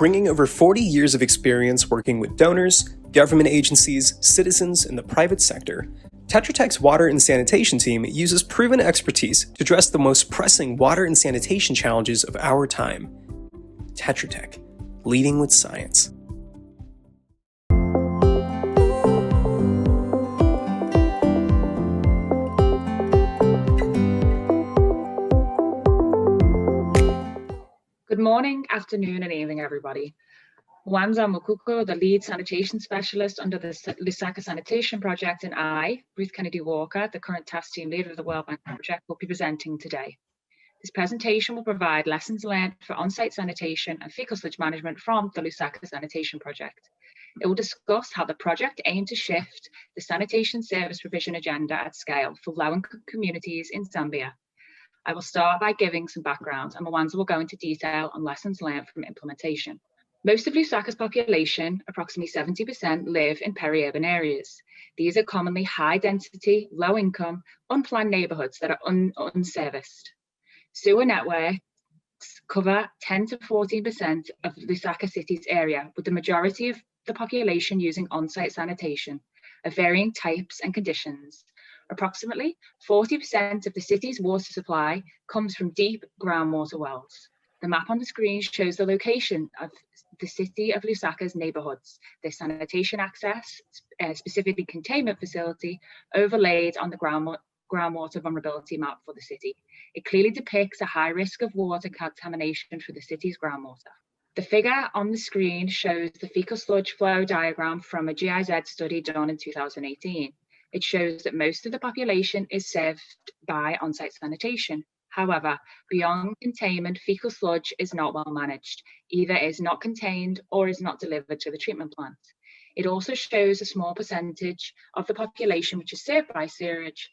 bringing over 40 years of experience working with donors, government agencies, citizens, and the private sector. Tetra Tech's water and sanitation team uses proven expertise to address the most pressing water and sanitation challenges of our time. Tetra Tech, leading with science. Good morning, afternoon, and evening, everybody. Mwansa Mukuka, the lead sanitation specialist under the Lusaka Sanitation Project, and I, Ruth Kennedy-Walker, the current task team leader of the World Bank Project, will be presenting today. This presentation will provide lessons learned for on-site sanitation and fecal sludge management from the Lusaka Sanitation Project. It will discuss how the project aimed to shift the sanitation service provision agenda at scale for low-income communities in Zambia. I will start by giving some background, and Mwansa will go into detail on lessons learned from implementation. Most of Lusaka's population, approximately 70%, live in peri-urban areas. These are commonly high-density, low-income, unplanned neighbourhoods that are unserviced. Sewer networks cover 10 to 14% of Lusaka city's area, with the majority of the population using on-site sanitation of varying types and conditions. Approximately 40% of the city's water supply comes from deep groundwater wells. The map on the screen shows the location of the city of Lusaka's neighbourhoods, their sanitation access, specifically containment facility, overlaid on the groundwater vulnerability map for the city. It clearly depicts a high risk of water contamination for the city's groundwater. The figure on the screen shows the fecal sludge flow diagram from a GIZ study done in 2018. It shows that most of the population is served by on-site sanitation. However, beyond containment, fecal sludge is not well managed, either is not contained or is not delivered to the treatment plant. It also shows a small percentage of the population which is served by sewage.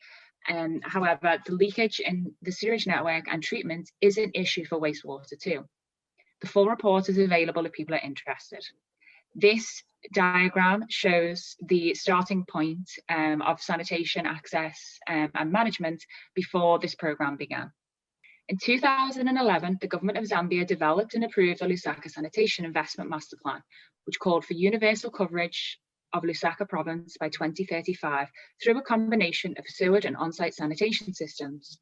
However, the leakage in the sewage network and treatment is an issue for wastewater too. The full report is available if people are interested. This diagram shows the starting point of sanitation access and management before this programme began. In 2011, the government of Zambia developed and approved the Lusaka Sanitation Investment Master Plan, which called for universal coverage of Lusaka province by 2035 through a combination of sewage and on-site sanitation systems.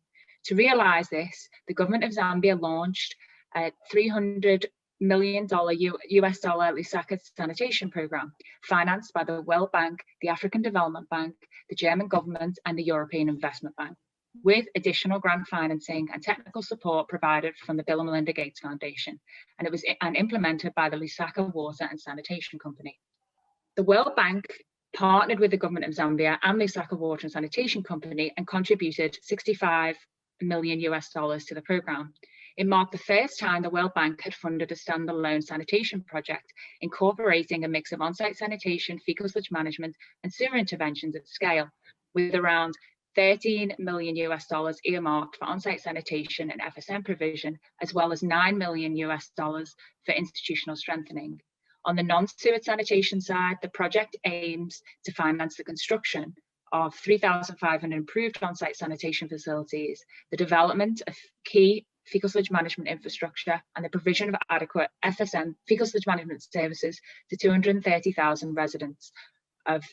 To realise this, the government of Zambia launched a $300 million US dollar Lusaka sanitation program, financed by the World Bank, the African Development Bank, the German government, and the European Investment Bank, with additional grant financing and technical support provided from the Bill and Melinda Gates Foundation, and it was implemented by the Lusaka Water and Sanitation Company. The World Bank partnered with the government of Zambia and Lusaka Water and Sanitation Company and contributed $65 million US dollars to the program. It marked the first time the World Bank had funded a standalone sanitation project, incorporating a mix of on-site sanitation, fecal sludge management, and sewer interventions at scale, with around $13 million US dollars earmarked for on-site sanitation and FSM provision, as well as $9 million US dollars for institutional strengthening. On the non-sewer sanitation side, the project aims to finance the construction of 3,500 improved on-site sanitation facilities, the development of key fecal sludge management infrastructure, and the provision of adequate FSM fecal sludge management services to 230,000 residents of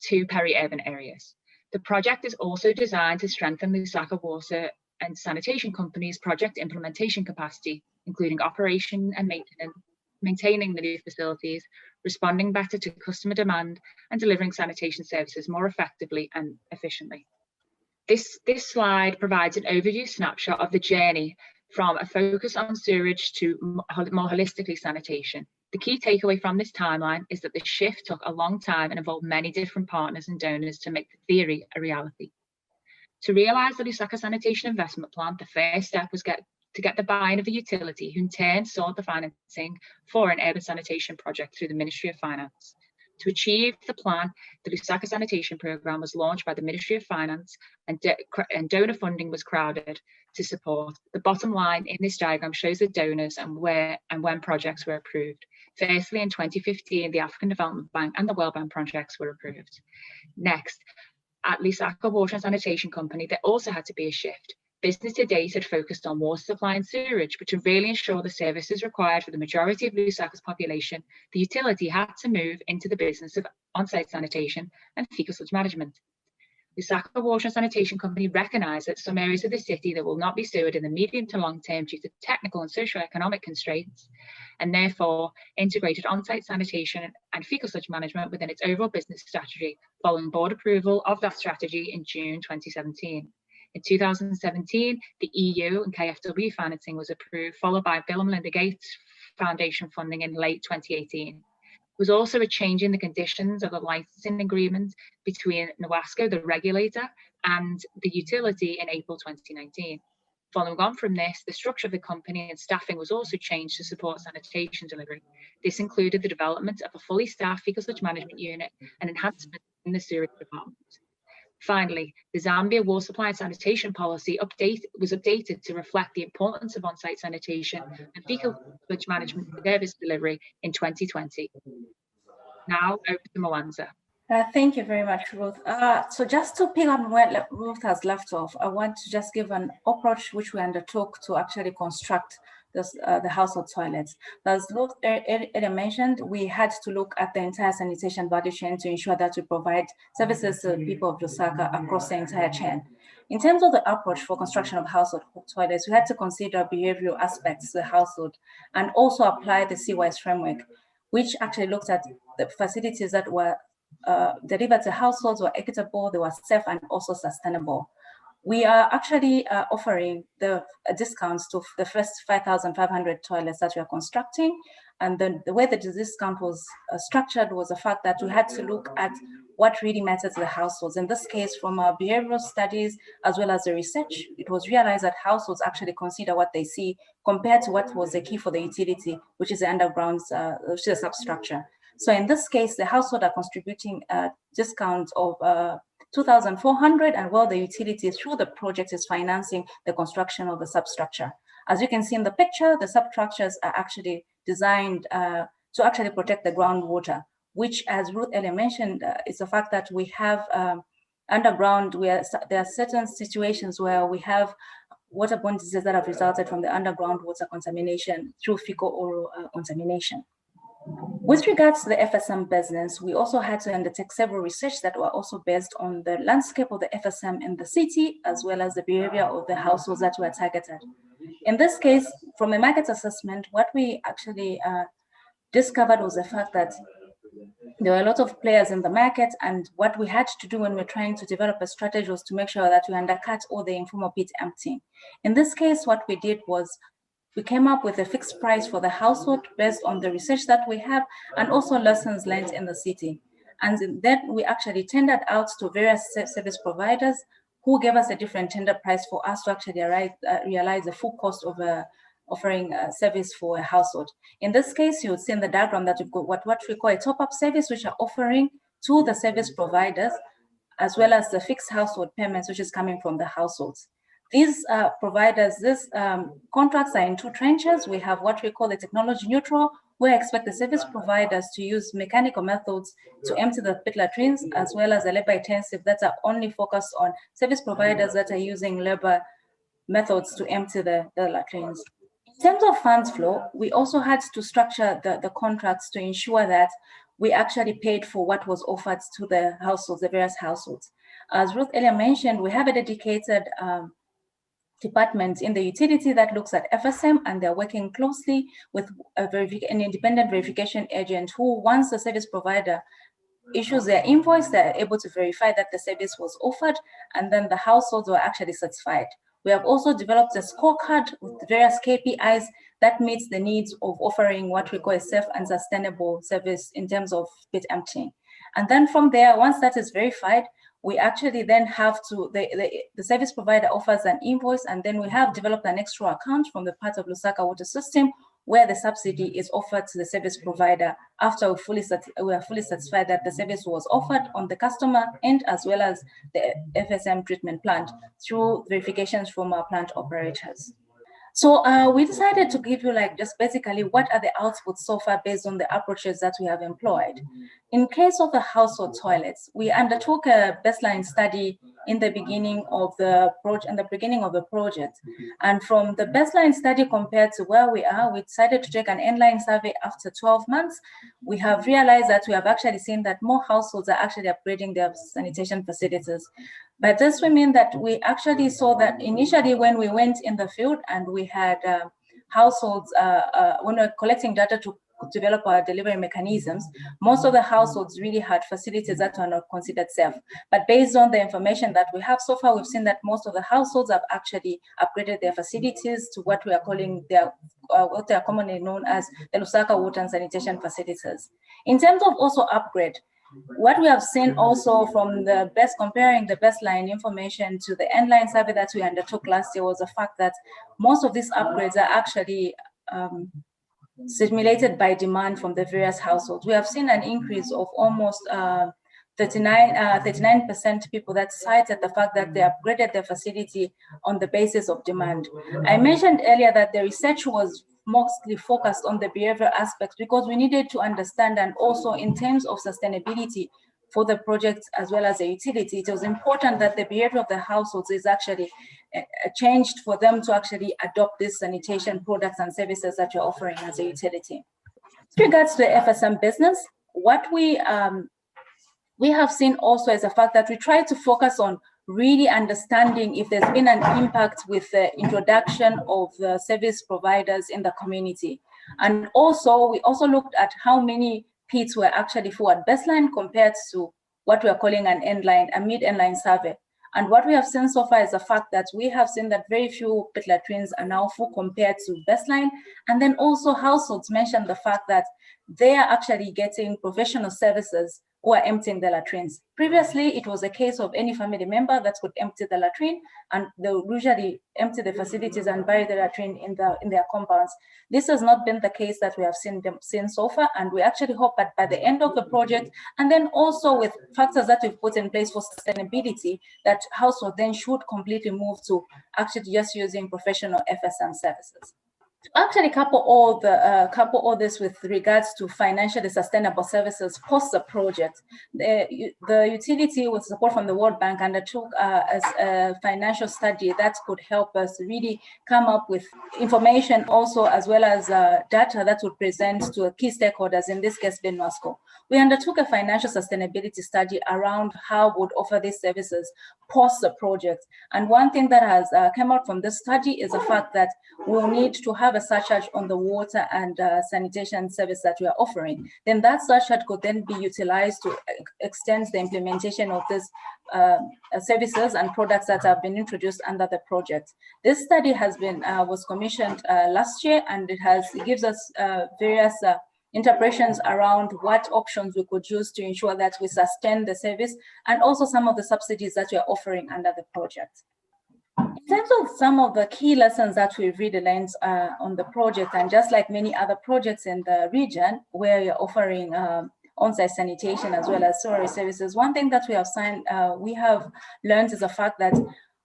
two peri-urban areas. The project is also designed to strengthen the Lusaka Water and Sanitation Company's project implementation capacity, including operation and maintaining the new facilities, responding better to customer demand, and delivering sanitation services more effectively and efficiently. This slide provides an overview snapshot of the journey from a focus on sewage to more holistically sanitation. The key takeaway from this timeline is that the shift took a long time and involved many different partners and donors to make the theory a reality. To realise the Lusaka Sanitation Investment Plan, the first step was to get the buy-in of the utility, who in turn sought the financing for an urban sanitation project through the Ministry of Finance. To achieve the plan, the Lusaka Sanitation Programme was launched by the Ministry of Finance, and donor funding was crowded to support. The bottom line in this diagram shows the donors and where and when projects were approved. Firstly, in 2015, the African Development Bank and the World Bank projects were approved. Next, at Lusaka Water and Sanitation Company, there also had to be a shift. Business to date had focused on water supply and sewerage, but to really ensure the services required for the majority of Lusaka's population, the utility had to move into the business of on-site sanitation and fecal sludge management. Lusaka Water and Sanitation Company recognised that some areas of the city that will not be sewered in the medium to long term due to technical and socio-economic constraints, and therefore integrated on-site sanitation and fecal sludge management within its overall business strategy, following board approval of that strategy in June 2017. In 2017, the EU and KfW financing was approved, followed by Bill and Melinda Gates Foundation funding in late 2018. There was also a change in the conditions of the licensing agreement between NWASCO, the regulator, and the utility in April 2019. Following on from this, the structure of the company and staffing was also changed to support sanitation delivery. This included the development of a fully staffed fecal sludge management unit and enhancement in the sewerage department. Finally, the Zambia water supply and sanitation policy was updated to reflect the importance of on-site sanitation and fecal sludge management service delivery in 2020. Now over to Mwansa. Thank you very much, Ruth. So just to pick up where Ruth has left off, I want to just give an approach which we undertook to actually construct the household toilets. As Ruth earlier mentioned, we had to look at the entire sanitation value chain to ensure that we provide services to the people of Lusaka across the entire chain. In terms of the approach for construction of household toilets, we had to consider behavioral aspects to the household and also apply the Citywide framework, which actually looked at the facilities that were delivered to households were equitable, they were safe and also sustainable. We are actually offering the discounts to the first 5,500 toilets that we are constructing. And then the way that the discount was structured was the fact that we had to look at what really matters to the households. In this case, from our behavioral studies, as well as the research, it was realized that households actually consider what they see compared to what was the key for the utility, which is the underground, which is the substructure. So in this case, the household are contributing a discount of 2,400, and while the utility through the project is financing the construction of the substructure. As you can see in the picture, the substructures are actually designed to actually protect the groundwater, which, as Ruth earlier mentioned, is the fact that we have underground, there are certain situations where we have waterborne diseases that have resulted from the underground water contamination through fecal-oral contamination. With regards to the FSM business, we also had to undertake several research that were also based on the landscape of the FSM in the city, as well as the behavior of the households that were targeted. In this case, from a market assessment, what we actually discovered was the fact that there were a lot of players in the market, and what we had to do when we're trying to develop a strategy was to make sure that we undercut all the informal pit emptying. In this case, what we did was we came up with a fixed price for the household based on the research that we have and also lessons learned in the city. And then we actually tendered out to various service providers who gave us a different tender price for us to actually realize the full cost of offering a service for a household. In this case, you would see in the diagram that we've got what we call a top-up service, which are offering to the service providers, as well as the fixed household payments, which is coming from the households. These providers, these contracts are in two tranches. We have what we call the technology neutral, where I expect the service providers to use mechanical methods to empty the pit latrines, as well as the labor intensive that are only focused on service providers that are using labor methods to empty the latrines. In terms of funds flow, we also had to structure the contracts to ensure that we actually paid for what was offered to the households, the various households. As Ruth earlier mentioned, we have a dedicated department in the utility that looks at FSM, and they're working closely with an independent verification agent who, once the service provider issues their invoice, they're able to verify that the service was offered, and then the households were actually satisfied. We have also developed a scorecard with various KPIs that meets the needs of offering what we call a safe and sustainable service in terms of pit emptying. And then from there, once that is verified, we actually then have to, the service provider offers an invoice, and then we have developed an extra account from the part of Lusaka water system where the subsidy is offered to the service provider after we are fully satisfied that the service was offered on the customer end, as well as the FSM treatment plant through verifications from our plant operators. So we decided to give you just basically what are the outputs so far based on the approaches that we have employed. In case of the household toilets, we undertook a baseline study in the beginning of the project. And from the baseline study compared to where we are, we decided to take an inline survey after 12 months. We have realized that we have actually seen that more households are actually upgrading their sanitation facilities. By this, we mean that we actually saw that initially when we went in the field and we had households, when we were collecting data to develop our delivery mechanisms, most of the households really had facilities that were not considered safe. But based on the information that we have so far, we've seen that most of the households have actually upgraded their facilities to what we are calling what they are commonly known as the Lusaka water and sanitation facilities. In terms of also upgrade, what we have seen also from comparing the baseline information to the endline survey that we undertook last year was the fact that most of these upgrades are actually stimulated by demand from the various households. We have seen an increase of almost 39% people that cited the fact that they upgraded their facility on the basis of demand. I mentioned earlier that the research was mostly focused on the behavioral aspects because we needed to understand, and also in terms of sustainability for the project as well as the utility, it was important that the behavior of the households is actually changed for them to actually adopt these sanitation products and services that you're offering as a utility. With regards to the FSM business, what we have seen also is the fact that we try to focus on really understanding if there's been an impact with the introduction of the service providers in the community. And also, we also looked at how many pits were actually full at baseline compared to what we are calling a mid-endline survey. And what we have seen so far is the fact that we have seen that very few pit latrines are now full compared to baseline. And then also households mentioned the fact that they are actually getting professional services who are emptying the latrines. Previously, it was a case of any family member that could empty the latrine, and they would usually empty the facilities and bury the latrine in their compounds. This has not been the case that we have seen so far, and we actually hope that by the end of the project, and then also with factors that we've put in place for sustainability, that household then should completely move to actually just using professional FSM services. To actually couple all this with regards to financially sustainable services post the project, the utility with support from the World Bank undertook a financial study that could help us really come up with information also, as well as data that would present to key stakeholders, in this case being NOSCO. We undertook a financial sustainability study around how we would offer these services post the project. And one thing that has come out from this study is the fact that we'll need to have a surcharge on the water and sanitation service that we are offering. Then that surcharge could then be utilized to extend the implementation of these services and products that have been introduced under the project. This study has been was commissioned last year, and it gives us various interpretations around what options we could use to ensure that we sustain the service, and also some of the subsidies that we are offering under the project. In terms of some of the key lessons that we've really learned on the project, and just like many other projects in the region where you're offering on-site sanitation as well as sewerage services, one thing that we have learned is the fact that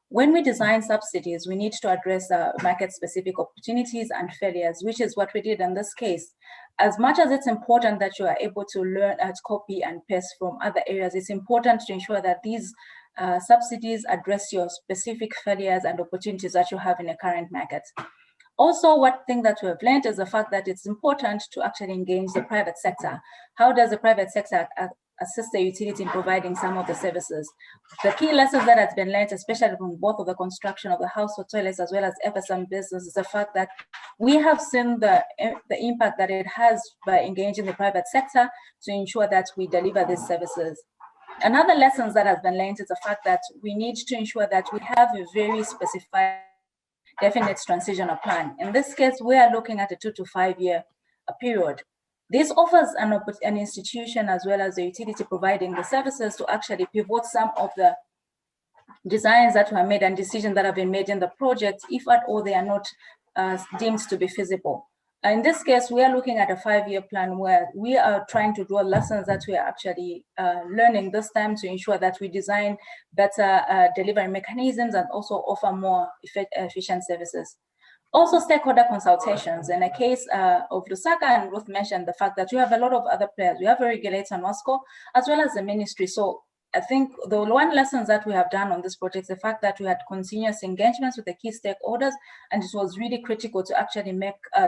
when we design subsidies, we need to address market-specific opportunities and failures, which is what we did in this case. As much as it's important that you are able to learn and copy and paste from other areas, it's important to ensure that these subsidies address your specific failures and opportunities that you have in the current market. Also, one thing that we have learned is the fact that it's important to actually engage the private sector. How does the private sector assist the utility in providing some of the services? The key lessons that has been learned, especially from both of the construction of the household toilets as well as FSM business, is the fact that we have seen the impact that it has by engaging the private sector to ensure that we deliver these services. Another lesson that has been learned is the fact that we need to ensure that we have a very specified, definite transitional plan. In this case, we are looking at a 2 to 5 year period. This offers an institution as well as the utility providing the services to actually pivot some of the designs that were made and decisions that have been made in the project, if at all they are not deemed to be feasible. In this case, we are looking at a 5-year plan where we are trying to draw lessons that we are actually learning this time to ensure that we design better delivery mechanisms and also offer more efficient services. Also, stakeholder consultations. In the case of Lusaka, and Ruth mentioned the fact that you have a lot of other players. We have a regulator, NOSCO, as well as the ministry. So I think the one lessons that we have done on this project is the fact that we had continuous engagements with the key stakeholders, and it was really critical to actually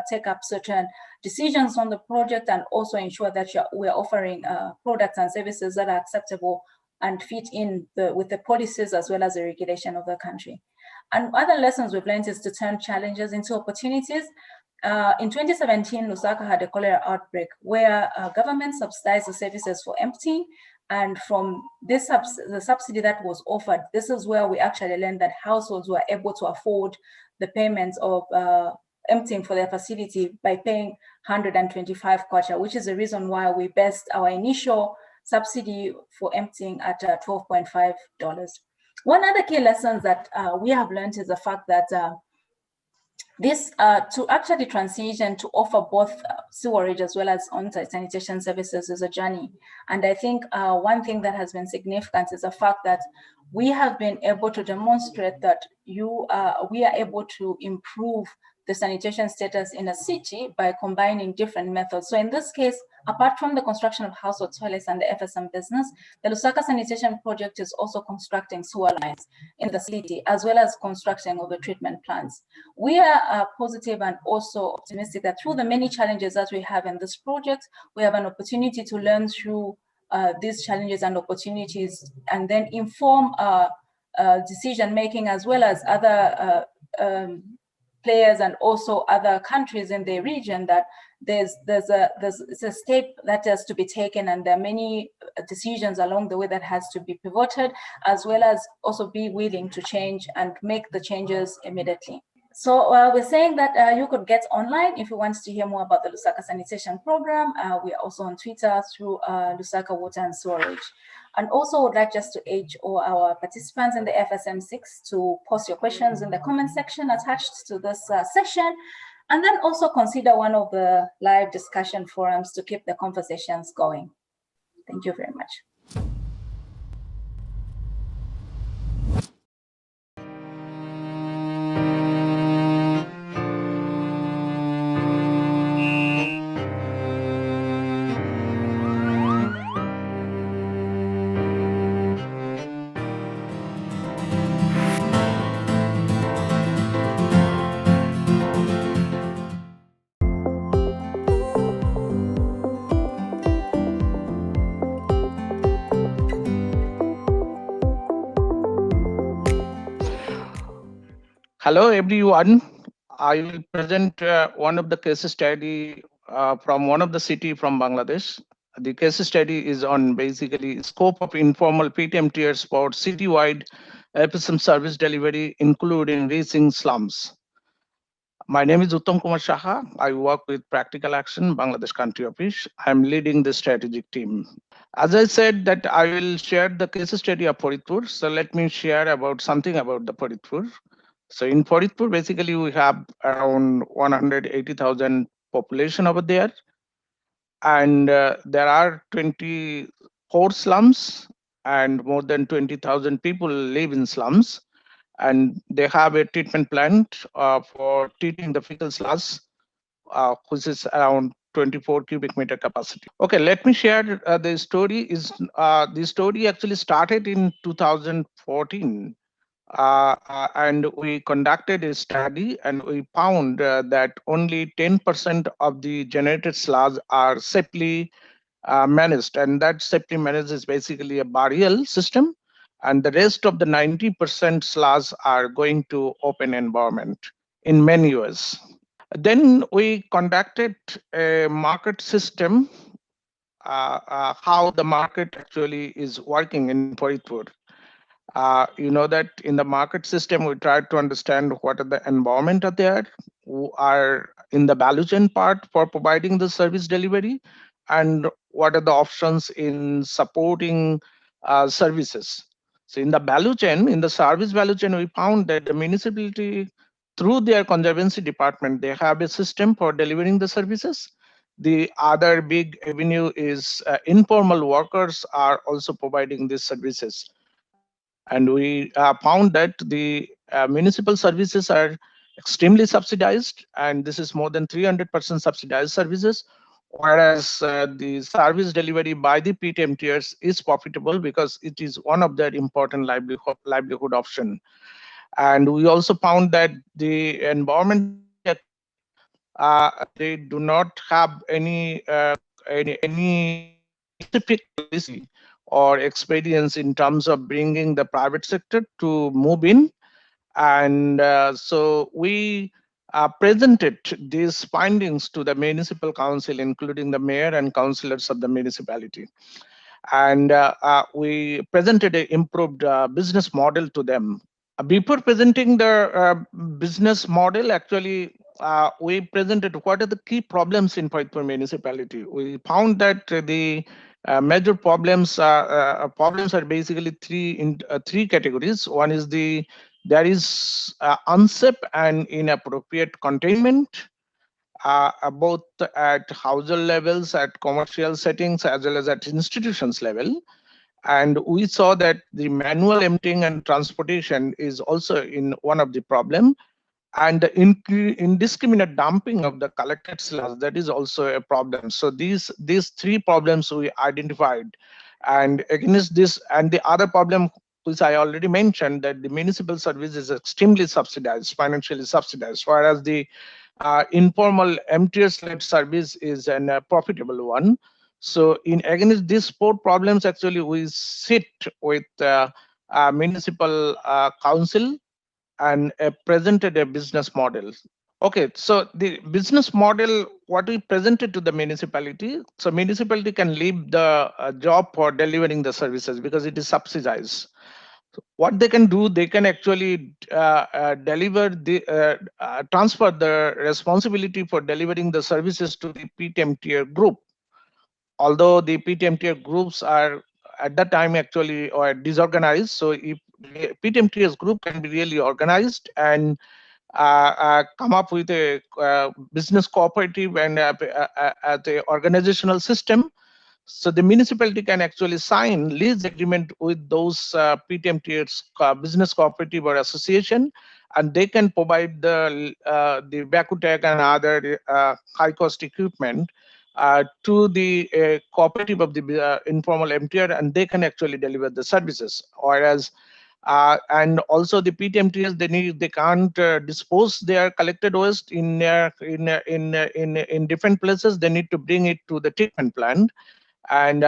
take up certain decisions on the project and also ensure that we're offering products and services that are acceptable and fit in with the policies as well as the regulation of the country. And other lessons we've learned is to turn challenges into opportunities. In 2017, Lusaka had a cholera outbreak where government subsidized the services for emptying. And from this the subsidy that was offered, this is where we actually learned that households were able to afford the payments of emptying for their facility by paying 125 kwacha, which is the reason why we based our initial subsidy for emptying at $12.5. One other key lesson that we have learned is the fact that this to actually transition to offer both sewerage as well as on-site sanitation services is a journey. And I think one thing that has been significant is the fact that we have been able to demonstrate that we are able to improve the sanitation status in a city by combining different methods. So in this case, apart from the construction of household toilets and the FSM business, the Lusaka Sanitation Project is also constructing sewer lines in the city, as well as constructing of the treatment plants. We are positive and also optimistic that through the many challenges that we have in this project, we have an opportunity to learn through these challenges and opportunities, and then inform decision-making as well as other players and also other countries in the region, that there's a step that has to be taken, and there are many decisions along the way that has to be pivoted, as well as also be willing to change and make the changes immediately. So we're saying that you could get online if you want to hear more about the Lusaka Sanitation Program. We are also on Twitter through Lusaka Water and Sewerage. And also would like just to urge all our participants in the FSM6 to post your questions in the comment section attached to this session. And then also consider one of the live discussion forums to keep the conversations going. Thank you very much. Hello, everyone. I will present one of the case study from one of the city from Bangladesh. The case study is on basically scope of informal pit emptiers for citywide FSM service delivery, including reaching slums. My name is Uttam Kumar Saha. I work with Practical Action, Bangladesh Country Office. I'm leading the strategic team. As I said that I will share the case study of Faridpur. So let me share about something about the Faridpur. So in Faridpur, basically we have around 180,000 population over there. And there are 24 slums and more than 20,000 people live in slums. And they have a treatment plant for treating the fecal sludge, which is around 24 cubic meter capacity. Okay, let me share the story. The story actually started in 2014. And we conducted a study and we found that only 10% of the generated sludge are safely managed, and that safely managed is basically a burial system, and the rest of the 90% sludge are going to open environment in many ways. Then we conducted a market system, how the market actually is working in Faridpur. You know that in the market system, we tried to understand what are the environment are there, who are in the value chain part for providing the service delivery, and what are the options in supporting services. So in the value chain, in the service value chain, we found that the municipality, through their conservancy department, they have a system for delivering the services. The other big avenue is informal workers are also providing these services. And we found that the municipal services are extremely subsidized, and this is more than 300% subsidized services, whereas the service delivery by the pit emptiers is profitable because it is one of their important livelihood option. And we also found that the environment they do not have any specific policy or experience in terms of bringing the private sector to move in. And so we presented these findings to the municipal council, including the mayor and councillors of the municipality. And we presented an improved business model to them. Before presenting the business model, actually, we presented what are the key problems in Faecal municipality. We found that the major problems are basically three categories. One is there is unsafe and inappropriate containment, both at household levels, at commercial settings, as well as at institutions level. And we saw that the manual emptying and transportation is also in one of the problem, and the indiscriminate dumping of the collected sludge, that is also a problem. So these three problems we identified, and against this and the other problem which I already mentioned, that the municipal service is extremely subsidized, financially subsidized, whereas the informal Emptiers-led service is a profitable one. So in against these four problems, actually we sit with municipal council and presented a business model. Okay, so the business model, what we presented to the municipality, so municipality can leave the job for delivering the services because it is subsidized. So what they can do, they can actually deliver the transfer the responsibility for delivering the services to the PTMTR group. Although the PTMTR groups are at that time actually or disorganized, so if PTMTS group can be really organized and come up with a business cooperative and the organizational system, so the municipality can actually sign lease agreement with those PTMTS business cooperative or association, and they can provide the Bakutech and other high cost equipment to the cooperative of the informal emptier, and they can actually deliver the services. Whereas and also the PTMTs, they can't dispose their collected waste in different places. They need to bring it to the treatment plant, and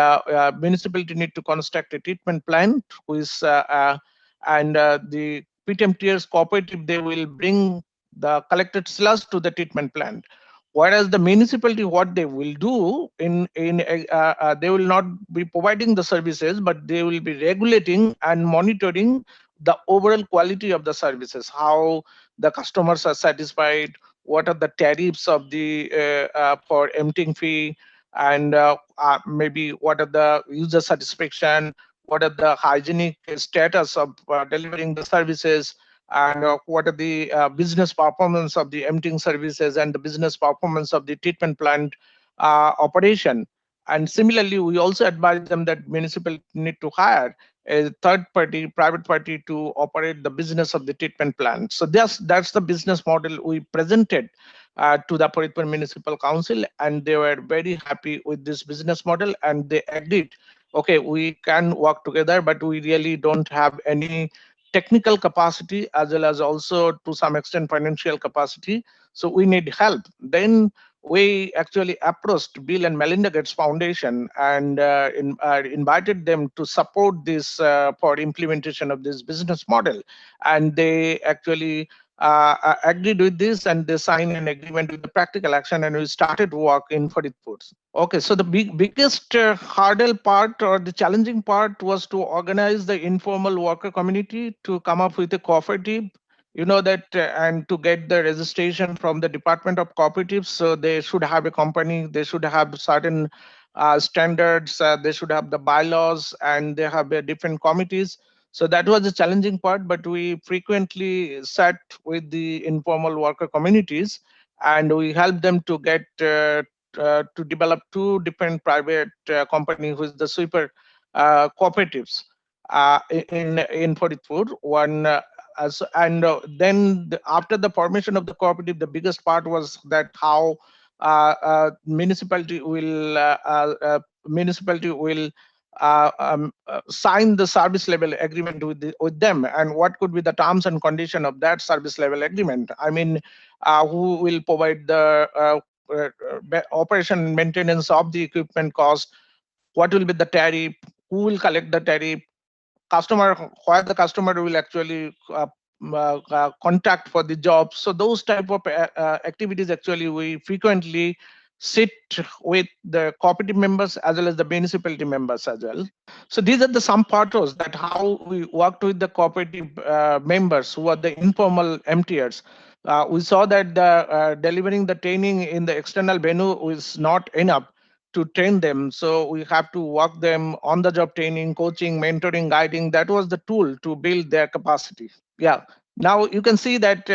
municipality need to construct a treatment plant, and the PTMTs cooperative, they will bring the collected sludge to the treatment plant. Whereas the municipality, what they will do they will not be providing the services, but they will be regulating and monitoring the overall quality of the services, how the customers are satisfied, what are the tariffs of the for emptying fee, and maybe what are the user satisfaction, what are the hygienic status of delivering the services, and what are the business performance of the emptying services and the business performance of the treatment plant operation. And similarly, we also advise them that municipal need to hire a third party, private party to operate the business of the treatment plant. So that's the business model we presented to the Faecal Municipal Council, and they were very happy with this business model, and they agreed, okay, we can work together, but we really don't have any technical capacity as well as also to some extent financial capacity, so we need help. Then we actually approached Bill and Melinda Gates Foundation and invited them to support this for implementation of this business model, and they actually agreed with this, and they signed an agreement with the practical action, and we started work in Faridpur. Okay, so the biggest hurdle part or the challenging part was to organize the informal worker community to come up with a cooperative, you know, that and to get the registration from the Department of Cooperatives. So they should have a company, they should have certain standards, they should have the bylaws, and they have different committees. So that was a challenging part, but we frequently sat with the informal worker communities, and we helped them to get to develop two different private companies with the sweeper cooperatives in Faridpur. One then after the formation of the cooperative, the biggest part was that how municipality will sign the service level agreement with them, and what could be the terms and condition of that service level agreement. I mean, who will provide the operation and maintenance of the equipment cost, what will be the tariff, who will collect the tariff, where the customer will actually contact for the job. So those type of activities actually we frequently sit with the cooperative members as well as the municipality members as well. So these are the some photos that how we worked with the cooperative members who are the informal emptiers. We saw that delivering the training in the external venue is not enough to train them. So we have to work them on the job training, coaching, mentoring, guiding. That was the tool to build their capacity. Yeah. Now you can see that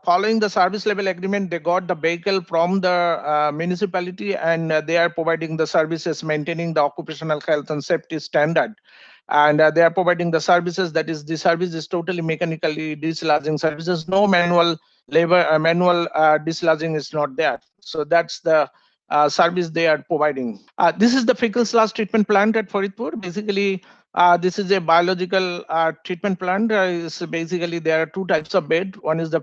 following the service level agreement, they got the vehicle from the municipality, and they are providing the services, maintaining the occupational health and safety standard. And they are providing the services, that is, the service is totally mechanically desludging services. No manual labor, manual desludging is not there. So that's the service they are providing. This is the fecal sludge treatment plant at Faridpur. Basically, this is a biological treatment plant. Basically, there are two types of bed. One is the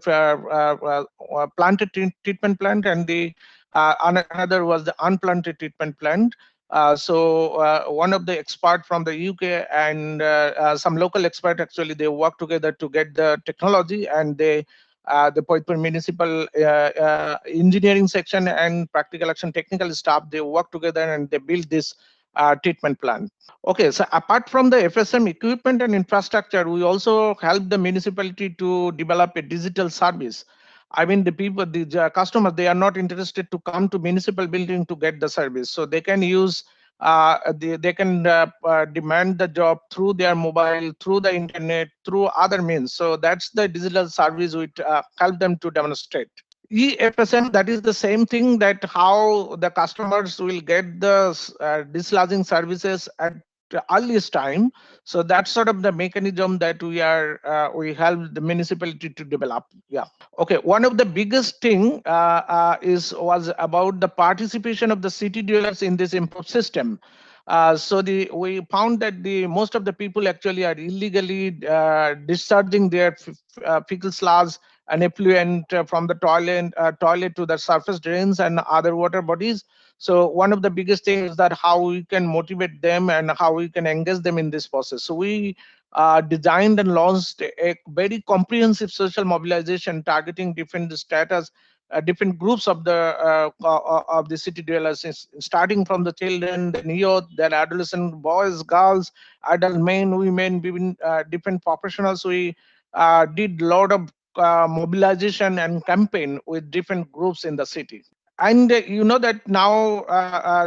planted treatment plant, and the another was the unplanted treatment plant. So one of the expert from the UK and some local expert, actually, they work together to get the technology, and the Faridpur municipal engineering section and practical action technical staff, they work together and they build this treatment plant. Okay, so apart from the FSM equipment and infrastructure, we also help the municipality to develop a digital service. I mean, the people, the customers, they are not interested to come to municipal building to get the service. So they can use, they can demand the job through their mobile, through the internet, through other means. So that's the digital service which help them to demonstrate. eFSM, that is the same thing, that how the customers will get the dislodging services at the earliest time. So that's sort of the mechanism that we help the municipality to develop. Yeah. Okay. One of the biggest thing was about the participation of the city dwellers in this improved system. So we found that most of the people actually are illegally discharging their fecal sludge and effluent from the toilet to the surface drains and other water bodies. So one of the biggest things is that how we can motivate them and how we can engage them in this process. So we designed and launched a very comprehensive social mobilization targeting different status, different groups of the city dwellers, starting from the children, the youth, the adolescent, boys, girls, adult men, women, different professionals. We did a lot of mobilization and campaign with different groups in the city. And you know that now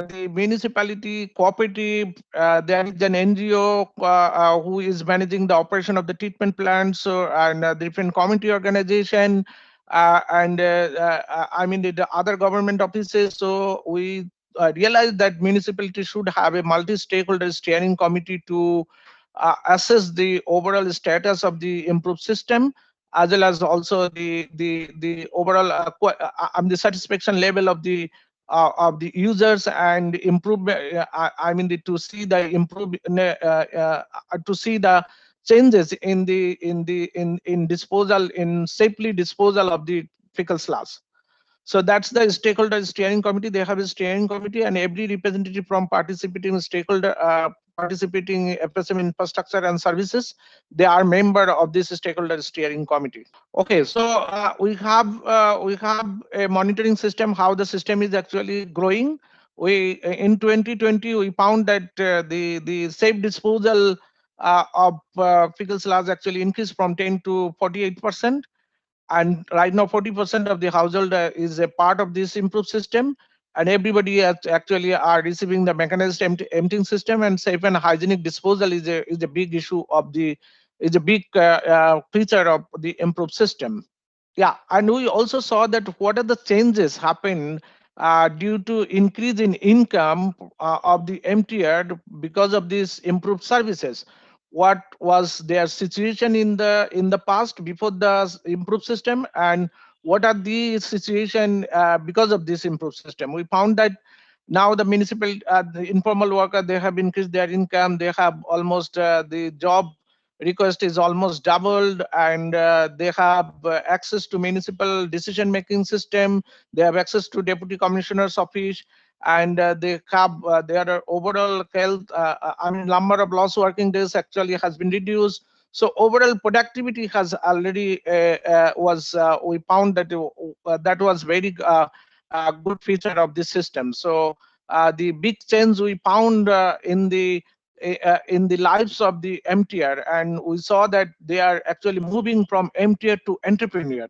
the municipality, cooperative, there is an NGO who is managing the operation of the treatment plant. So, and different community organization, I mean the other government offices. So we realized that municipality should have a multi-stakeholder steering committee to assess the overall status of the improved system, as well as also the overall the satisfaction level of the users, and improvement. I mean to see the to see the changes in disposal, in safely disposal of the fecal sludge. So that's the stakeholder steering committee. They have a steering committee, and every representative from participating stakeholder, participating FSM infrastructure and services, they are member of this stakeholder steering committee. Okay, so we have a monitoring system, how the system is actually growing. We in 2020 we found that the safe disposal of fecal sludge actually increased from 10 to 48%. And right now 40% of the household is a part of this improved system, and everybody actually are receiving the mechanized emptying system, and safe and hygienic disposal is a big issue of the feature of the improved system. Yeah, and we also saw that what are the changes happen due to increase in income of the emptier because of these improved services. What was their situation in the past before the improved system, and what are the situation because of this improved system. We found that now the municipal, the informal worker, they have increased their income. They have almost the job request is almost doubled, and they have access to municipal decision-making system. They have access to deputy commissioner's office, and they have their overall health. I mean, number of lost working days actually has been reduced. So overall productivity has already we found that that was very good feature of this system. So the big change we found in the lives of the emptier, and we saw that they are actually moving from emptier to entrepreneur.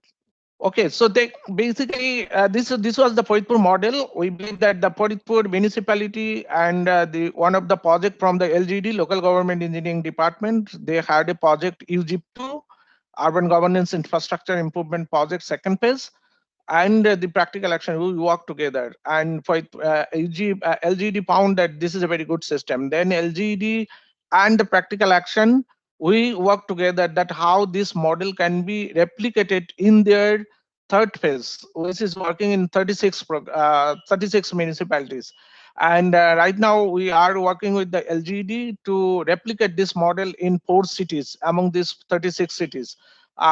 Okay, so they basically this was the Faecal model. We believe that the Faecal municipality and the one of the project from the LGD, Local Government Engineering Department, they had a project UGIP2, Urban Governance Infrastructure Improvement Project, second phase, and the practical action. We work together, and for LGD found that this is a very good system. Then LGD and the practical action, we work together that how this model can be replicated in their third phase, which is working in 36 municipalities. And right now we are working with the LGD to replicate this model in 4 cities among these 36 cities.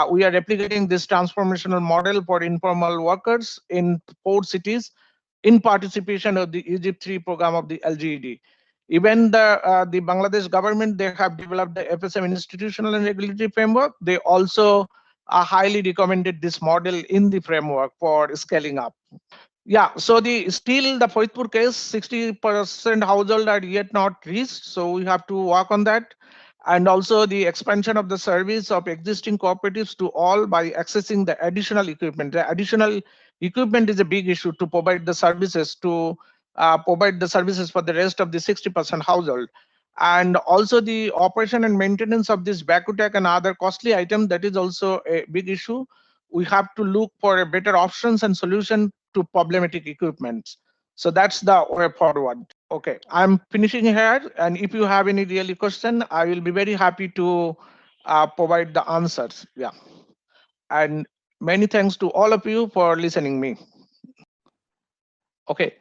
We are replicating this transformational model for informal workers in 4 cities in participation of the Egypt 3 program of the LGD. Even the Bangladesh government, they have developed the FSM institutional and regulatory framework. They also highly recommended this model in the framework for scaling up. Yeah, so still the Faecal case, 60% household are yet not reached. So we have to work on that. And also the expansion of the service of existing cooperatives to all by accessing the additional equipment. The additional equipment is a big issue to provide the services for the rest of the 60% household. And also the operation and maintenance of this back-to-tech and other costly items, that is also a big issue. We have to look for a better options and solution to problematic equipment. So that's the way forward. Okay, I'm finishing here, and if you have any really question, I will be very happy to provide the answers. Yeah, and many thanks to all of you for listening me. Okay,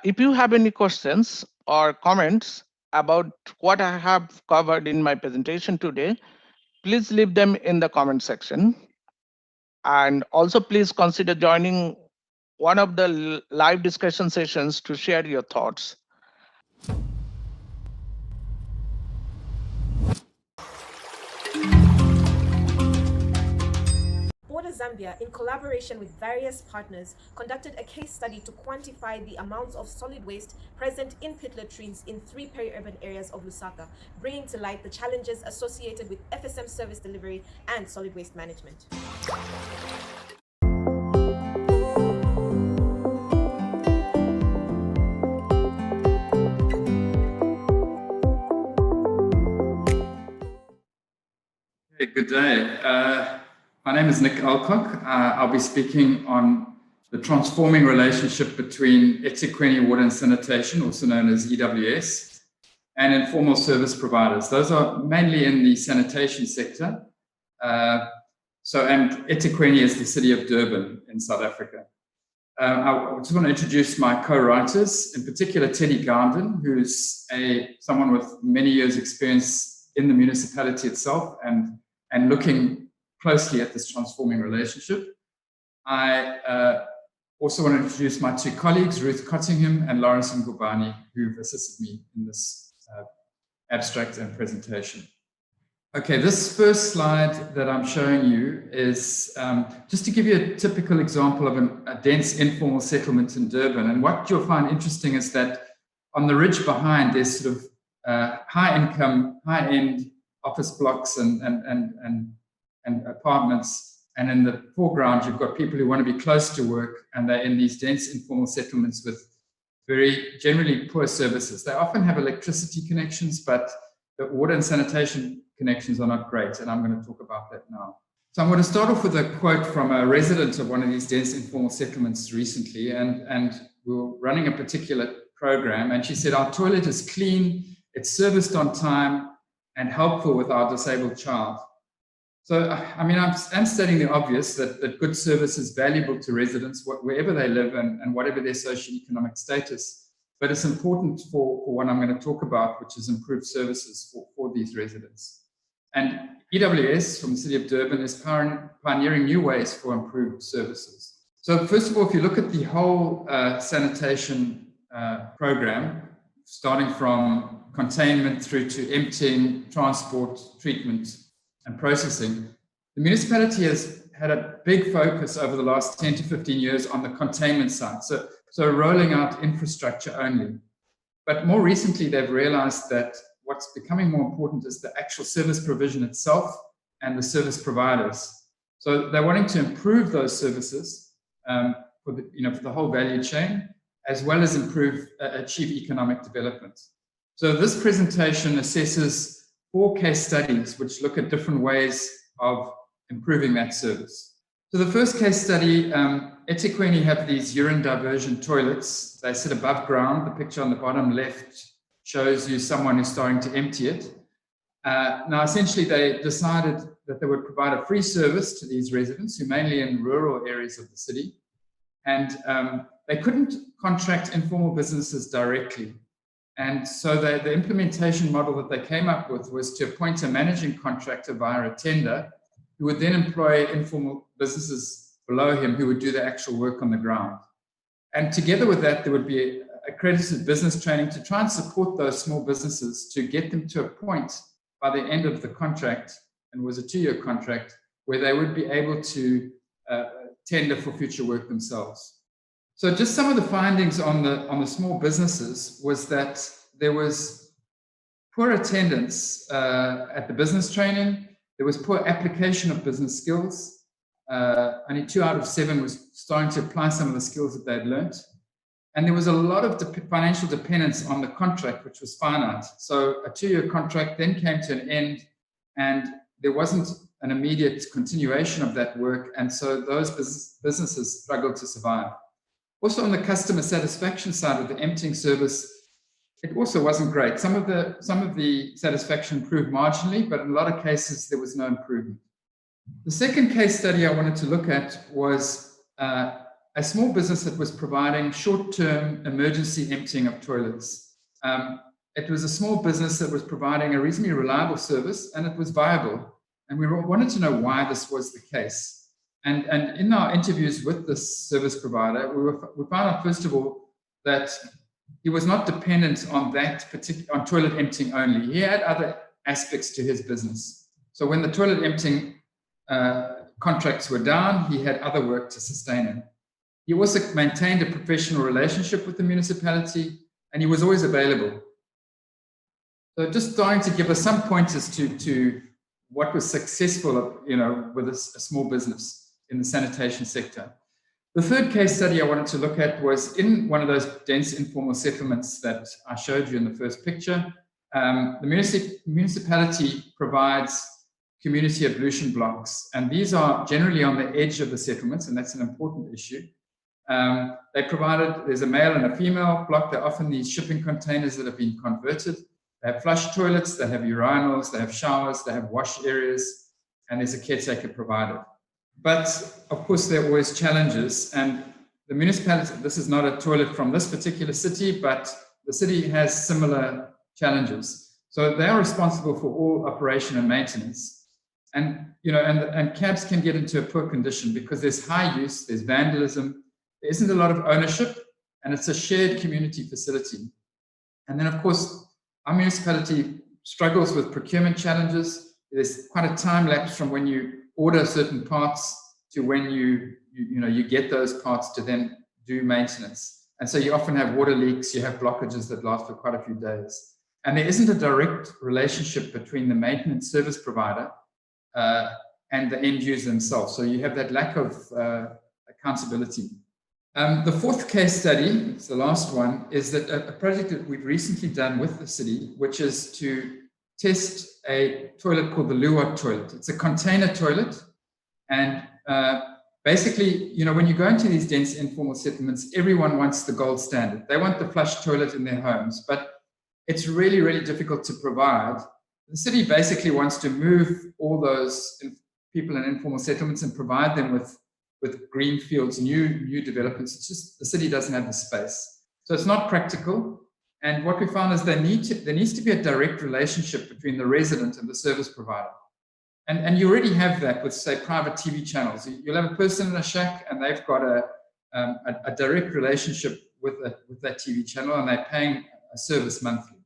if you have any questions or comments about what I have covered in my presentation today, please leave them in the comment section. And also please consider joining one of the live discussion sessions to share your thoughts. Zambia, in collaboration with various partners, conducted a case study to quantify the amounts of solid waste present in pit latrines in 3 peri-urban areas of Lusaka, bringing to light the challenges associated with FSM service delivery and solid waste management. Hey, good day. My name is Keith Alcock. I'll be speaking on the transforming relationship between eThekwini Water and Sanitation, also known as EWS, and informal service providers. Those are mainly in the sanitation sector. And eThekwini is the city of Durban in South Africa. I just want to introduce my co-writers, in particular Teddy Gandon, who's someone with many years' experience in the municipality itself and looking closely at this transforming relationship. I also want to introduce my 2 colleagues, Ruth Cottingham and Lawrence Ngubani, who've assisted me in this abstract and presentation. Okay, this first slide that I'm showing you is just to give you a typical example of a dense informal settlement in Durban. And what you'll find interesting is that on the ridge behind, there's sort of high income, high-end office blocks and apartments, and in the foreground you've got people who want to be close to work, and they're in these dense informal settlements with very generally poor services. They often have electricity connections, but the water and sanitation connections are not great, and I'm going to talk about that now. So I'm going to start off with a quote from a resident of one of these dense informal settlements recently, and we were running a particular program, and she said, "Our toilet is clean, it's serviced on time, and helpful with our disabled child. So, I mean, I'm stating the obvious that good service is valuable to residents wherever they live and whatever their socioeconomic status. But it's important for what I'm going to talk about, which is improved services for these residents. And EWS from the City of Durban is pioneering new ways for improved services. So first of all, if you look at the whole sanitation program, starting from containment through to emptying, transport, treatment, and processing, the municipality has had a big focus over the last 10 to 15 years on the containment side. So rolling out infrastructure only. But more recently, they've realized that what's becoming more important is the actual service provision itself and the service providers. So they're wanting to improve those services for the whole value chain, as well as achieve economic development. So this presentation assesses 4 case studies which look at different ways of improving that service. So the first case study, eThekwini have these urine diversion toilets. They sit above ground. The picture on the bottom left shows you someone who's starting to empty it. Now, essentially, they decided that they would provide a free service to these residents who are mainly in rural areas of the city. And they couldn't contract informal businesses directly. And so the implementation model that they came up with was to appoint a managing contractor via a tender who would then employ informal businesses below him who would do the actual work on the ground. And together with that, there would be accredited business training to try and support those small businesses to get them to a point by the end of the contract, and it was a 2-year contract, where they would be able to tender for future work themselves. So just some of the findings on the small businesses was that there was poor attendance at the business training. There was poor application of business skills. Only 2 out of 7 was starting to apply some of the skills that they'd learned. And there was a lot of financial dependence on the contract, which was finite. So a 2-year contract then came to an end, and there wasn't an immediate continuation of that work. And so those businesses struggled to survive. Also on the customer satisfaction side of the emptying service, it also wasn't great. Some of the satisfaction improved marginally, but in a lot of cases, there was no improvement. The second case study I wanted to look at was a small business that was providing short-term emergency emptying of toilets. It was a small business that was providing a reasonably reliable service, and it was viable. And we wanted to know why this was the case. And in our interviews with this service provider, we found out, first of all, that he was not dependent on on toilet emptying only. He had other aspects to his business. So when the toilet emptying contracts were down, he had other work to sustain him. He also maintained a professional relationship with the municipality, and he was always available. So just starting to give us some pointers to what was successful, with a small business in the sanitation sector. The third case study I wanted to look at was in one of those dense informal settlements that I showed you in the first picture. The municipality provides community ablution blocks, and these are generally on the edge of the settlements, and that's an important issue. There's a male and a female block. They're often these shipping containers that have been converted. They have flush toilets, they have urinals, they have showers, they have wash areas, and there's a caretaker provided. But of course, there are always challenges, and the municipality, this is not a toilet from this particular city, but the city has similar challenges. So they are responsible for all operation and maintenance. And, and cabs can get into a poor condition because there's high use, there's vandalism, there isn't a lot of ownership, and it's a shared community facility. And then, of course, our municipality struggles with procurement challenges. There's quite a time lapse from when you order certain parts to when you get those parts to then do maintenance. And so you often have water leaks, you have blockages that last for quite a few days. And there isn't a direct relationship between the maintenance service provider and the end user themselves. So you have that lack of accountability. The fourth case study, it's the last one, is that a project that we've recently done with the city, which is to test a toilet called the Luwak toilet. It's a container toilet. And basically, when you go into these dense informal settlements, everyone wants the gold standard. They want the flush toilet in their homes, but it's really, really difficult to provide. The city basically wants to move all those people in informal settlements and provide them with green fields, new developments. It's just the city doesn't have the space. So it's not practical. And what we found is there needs to be a direct relationship between the resident and the service provider. And you already have that with, say, private TV channels. You'll have a person in a shack and they've got a direct relationship with that TV channel, and they're paying a service monthly.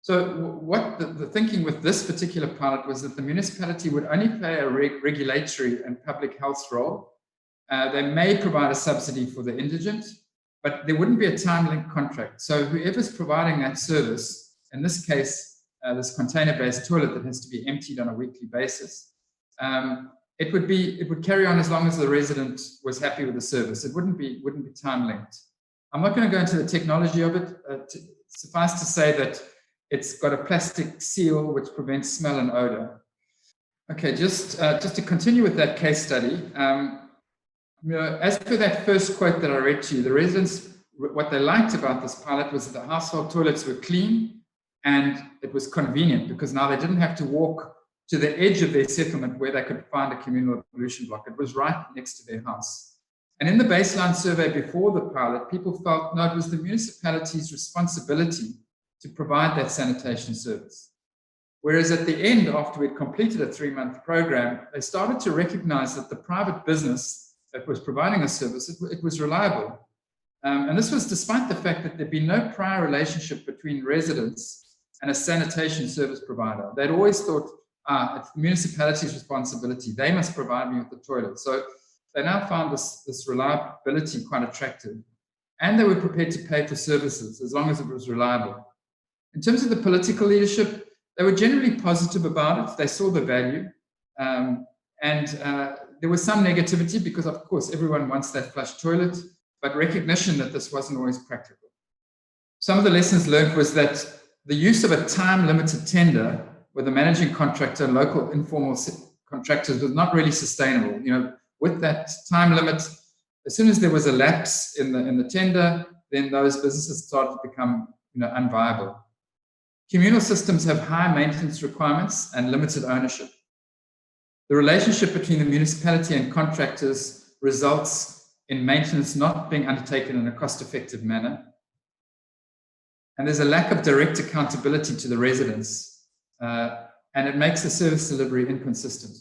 So what the thinking with this particular pilot was that the municipality would only play a regulatory and public health role. They may provide a subsidy for the indigent, but there wouldn't be a time-linked contract. So whoever's providing that service, in this case, this container-based toilet that has to be emptied on a weekly basis, it would carry on as long as the resident was happy with the service. It wouldn't be time-linked. I'm not going to go into the technology of it. Suffice to say that it's got a plastic seal which prevents smell and odor. Okay, just to continue with that case study, as per that first quote that I read to you, the residents, what they liked about this pilot was that the household toilets were clean and it was convenient, because now they didn't have to walk to the edge of their settlement where they could find a communal pollution block. It was right next to their house. And in the baseline survey before the pilot, people felt, no, it was the municipality's responsibility to provide that sanitation service. Whereas at the end, after we'd completed a 3-month program, they started to recognize that the private business that was providing a service, it was reliable. And this was despite the fact that there'd been no prior relationship between residents and a sanitation service provider. They'd always thought, it's the municipality's responsibility. They must provide me with the toilet. So they now found this reliability quite attractive. And they were prepared to pay for services as long as it was reliable. In terms of the political leadership, they were generally positive about it. They saw the value. There was some negativity because, of course, everyone wants that flush toilet, but recognition that this wasn't always practical. Some of the lessons learned was that the use of a time-limited tender with a managing contractor and local informal contractors was not really sustainable. You know, with that time limit, as soon as there was a lapse in the tender, then those businesses started to become, unviable. Communal systems have high maintenance requirements and limited ownership. The relationship between the municipality and contractors results in maintenance not being undertaken in a cost-effective manner. And there's a lack of direct accountability to the residents, and it makes the service delivery inconsistent.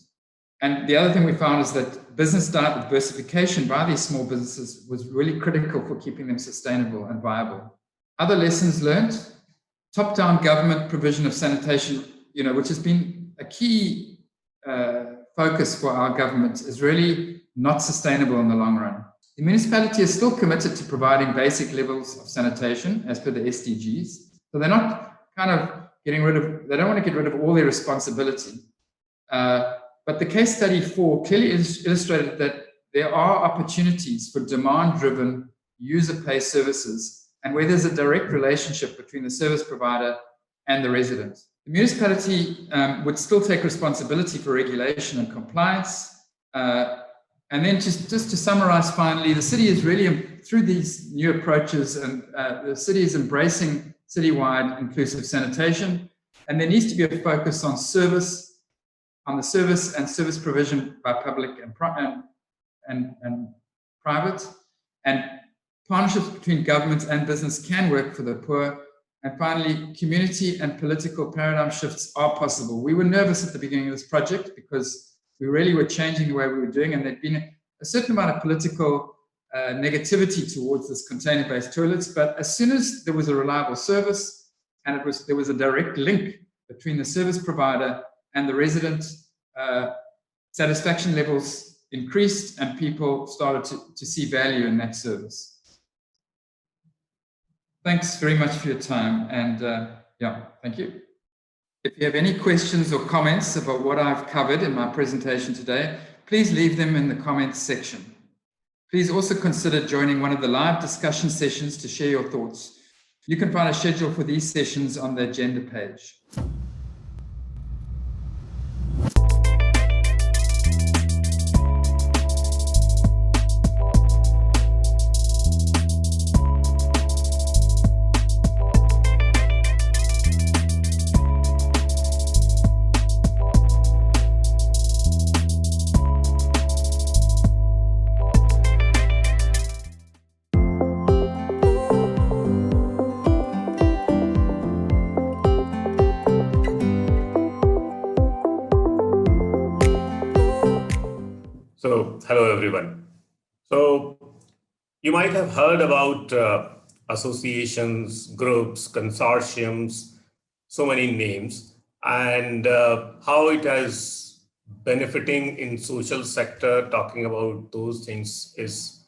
And the other thing we found is that business diversification by these small businesses was really critical for keeping them sustainable and viable. Other lessons learned: top-down government provision of sanitation, which has been a key focus for our government, is really not sustainable in the long run. The municipality is still committed to providing basic levels of sanitation as per the SDGs. So they're not kind of they don't want to get rid of all their responsibility. But the case study 4 clearly illustrated that there are opportunities for demand-driven user-pay services, and where there's a direct relationship between the service provider and the resident. The municipality would still take responsibility for regulation and compliance. And then just to summarize finally, the city is really, through these new approaches, and the city is embracing citywide inclusive sanitation. And there needs to be a focus on the service and service provision by public and private. And partnerships between government and business can work for the poor. And finally, community and political paradigm shifts are possible. We were nervous at the beginning of this project because we really were changing the way we were doing, and there'd been a certain amount of political negativity towards this container-based toilets. But as soon as there was a reliable service and there was a direct link between the service provider and the resident, satisfaction levels increased and people started to see value in that service. Thanks very much for your time, and thank you. If you have any questions or comments about what I've covered in my presentation today, please leave them in the comments section. Please also consider joining one of the live discussion sessions to share your thoughts. You can find a schedule for these sessions on the agenda page. So, hello everyone. So, you might have heard about associations, groups, consortiums, so many names, and how it has benefiting in social sector. Talking about those things is,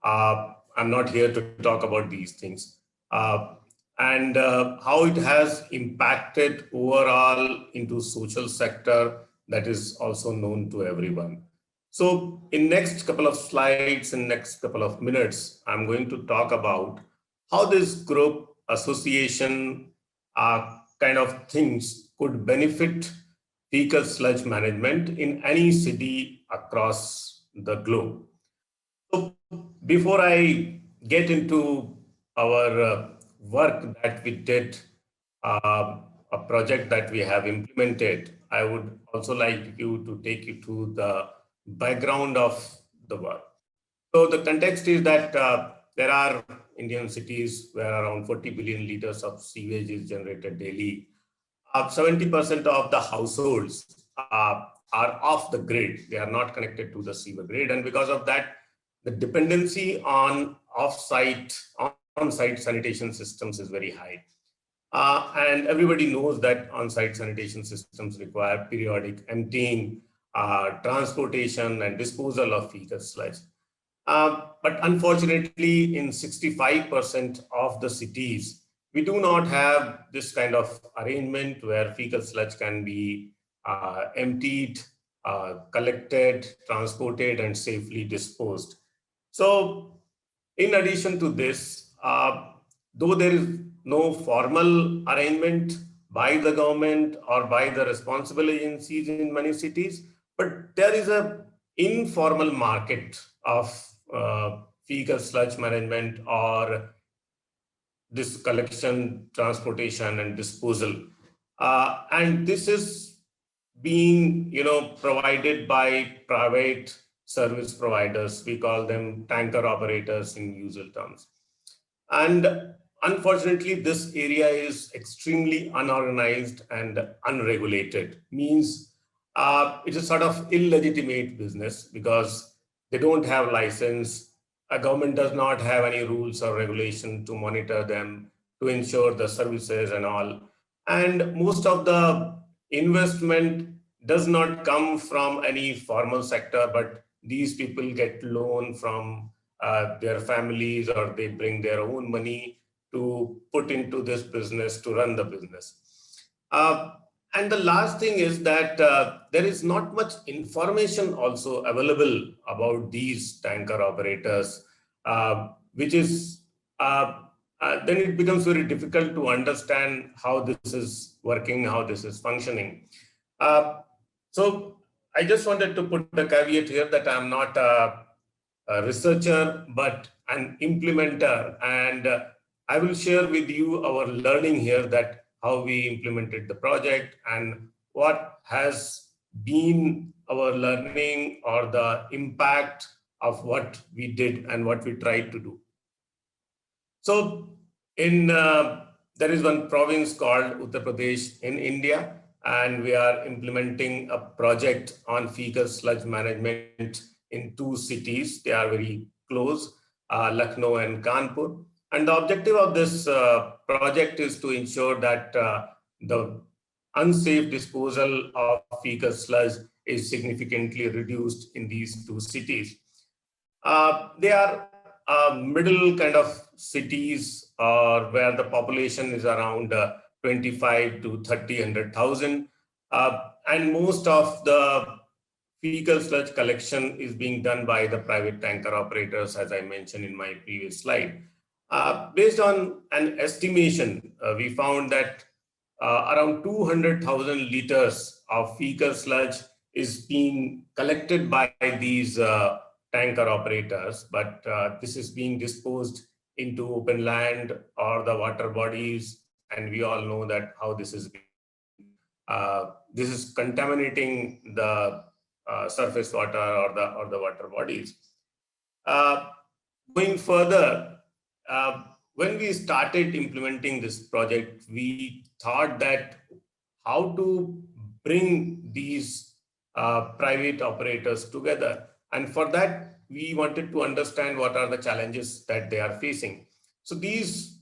I'm not here to talk about these things. And how it has impacted overall into social sector, that is also known to everyone. So in next couple of slides, in next couple of minutes, I'm going to talk about how this group association kind of things could benefit fecal sludge management in any city across the globe. So before I get into our work that we did, a project that we have implemented, I would also like you to take you to the background of the work. So the context is that there are Indian cities where around 40 billion liters of sewage is generated daily. 70% of the households are off the grid. They are not connected to the sewer grid. And because of that, the dependency on on-site sanitation systems is very high. And everybody knows that on-site sanitation systems require periodic emptying, transportation, and disposal of fecal sludge. But unfortunately, in 65% of the cities, we do not have this kind of arrangement where fecal sludge can be emptied, collected, transported, and safely disposed. So in addition to this, though there is no formal arrangement by the government or by the responsible agencies in many cities, but there is an informal market of fecal sludge management or this collection, transportation, and disposal. And this is being, provided by private service providers. We call them tanker operators in usual terms. And unfortunately, this area is extremely unorganized and unregulated. Means it's a sort of illegitimate business because they don't have license. A government does not have any rules or regulation to monitor them, to ensure the services and all. And most of the investment does not come from any formal sector, but these people get loan from their families, or they bring their own money to put into this business, to run the business. And the last thing is that there is not much information also available about these tanker operators, which is, then it becomes very difficult to understand how this is working, how this is functioning. So I just wanted to put a caveat here that I'm not a researcher, but an implementer. And I will share with you our learning here, that how we implemented the project and what has been our learning or the impact of what we did and what we tried to do. So there is one province called Uttar Pradesh in India, and we are implementing a project on fecal sludge management in 2 cities. They are very close, Lucknow and Kanpur. And the objective of this project is to ensure that the unsafe disposal of fecal sludge is significantly reduced in these 2 cities. They are middle kind of cities, where the population is around 25 to 100,000. And most of the fecal sludge collection is being done by the private tanker operators, as I mentioned in my previous slide. Based on an estimation, we found that around 200,000 liters of fecal sludge is being collected by these tanker operators, but this is being disposed into open land or the water bodies, and we all know that how this is contaminating the surface water or the water bodies. Going further, when we started implementing this project, we thought that how to bring these private operators together. And for that, we wanted to understand what are the challenges that they are facing. So these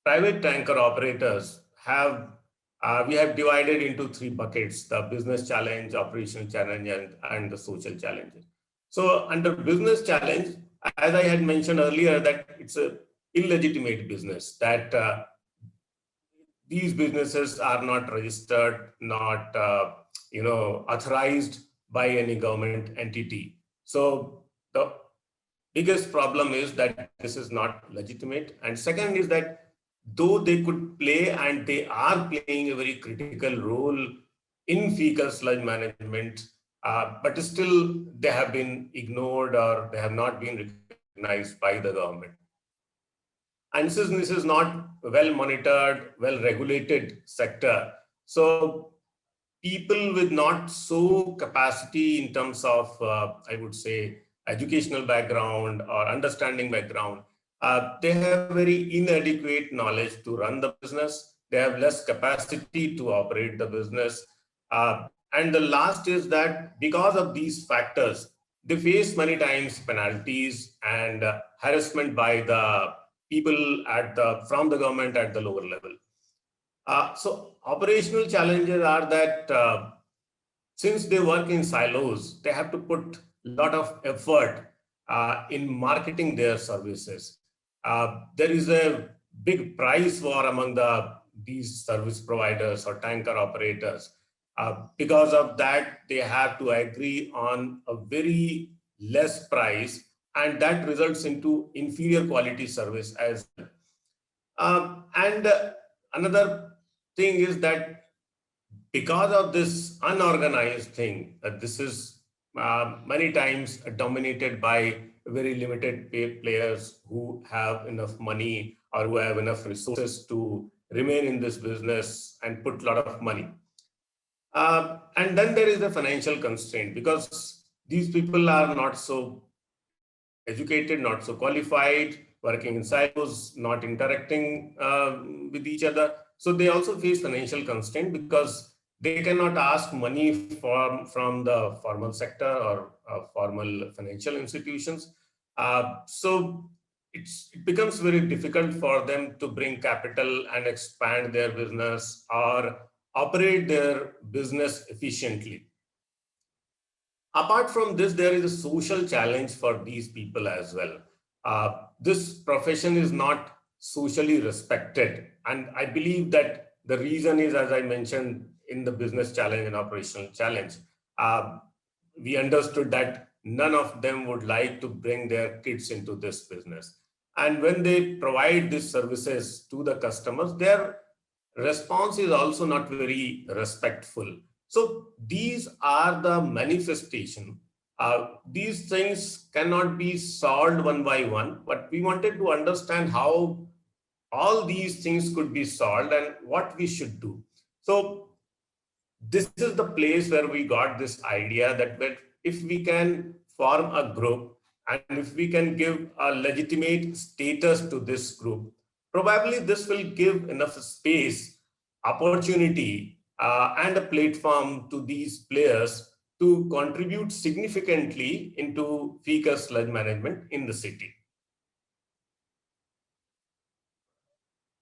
private tanker operators have, we have divided into 3 buckets: the business challenge, operational challenge, and the social challenges. So under business challenge, as I had mentioned earlier, that it's a illegitimate business, that these businesses are not registered, not authorized by any government entity. So the biggest problem is that this is not legitimate. And second is that though they could play, and they are playing a very critical role in fecal sludge management, but still they have been ignored, or they have not been recognized by the government. And this is not well monitored, well regulated sector. So people with not so capacity in terms of, I would say, educational background or understanding background, they have very inadequate knowledge to run the business. They have less capacity to operate the business. And the last is that because of these factors, they face many times penalties and harassment by the people from the government at the lower level. So operational challenges are that since they work in silos, they have to put a lot of effort in marketing their services. There is a big price war among these service providers or tanker operators. Because of that, they have to agree on a very less price, and that results into inferior quality service as well. Another thing is that because of this unorganized thing, this is many times dominated by very limited players who have enough money or who have enough resources to remain in this business and put a lot of money. And then there is the financial constraint, because these people are not so educated, not so qualified, working in silos, not interacting with each other. So they also face financial constraint because they cannot ask money from the formal sector or formal financial institutions. So it becomes very difficult for them to bring capital and expand their business or operate their business efficiently. Apart from this, there is a social challenge for these people as well. This profession is not socially respected. And I believe that the reason is, as I mentioned, in the business challenge and operational challenge, we understood that none of them would like to bring their kids into this business. And when they provide these services to the customers, their response is also not very respectful. So these are the manifestation. These things cannot be solved one by one, but we wanted to understand how all these things could be solved and what we should do. So this is the place where we got this idea that if we can form a group and if we can give a legitimate status to this group, probably this will give enough space, opportunity, and a platform to these players to contribute significantly into fecal sludge management in the city.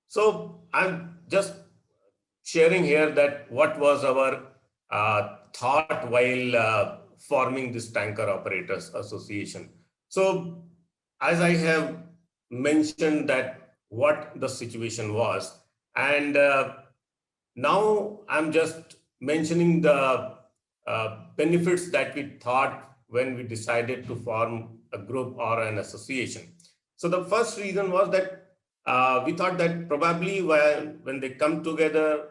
So I'm just sharing here that what was our thought while forming this Tanker Operators Association. So as I have mentioned that what the situation was, and now I'm just mentioning the benefits that we thought when we decided to form a group or an association. So the first reason was that we thought that probably when they come together,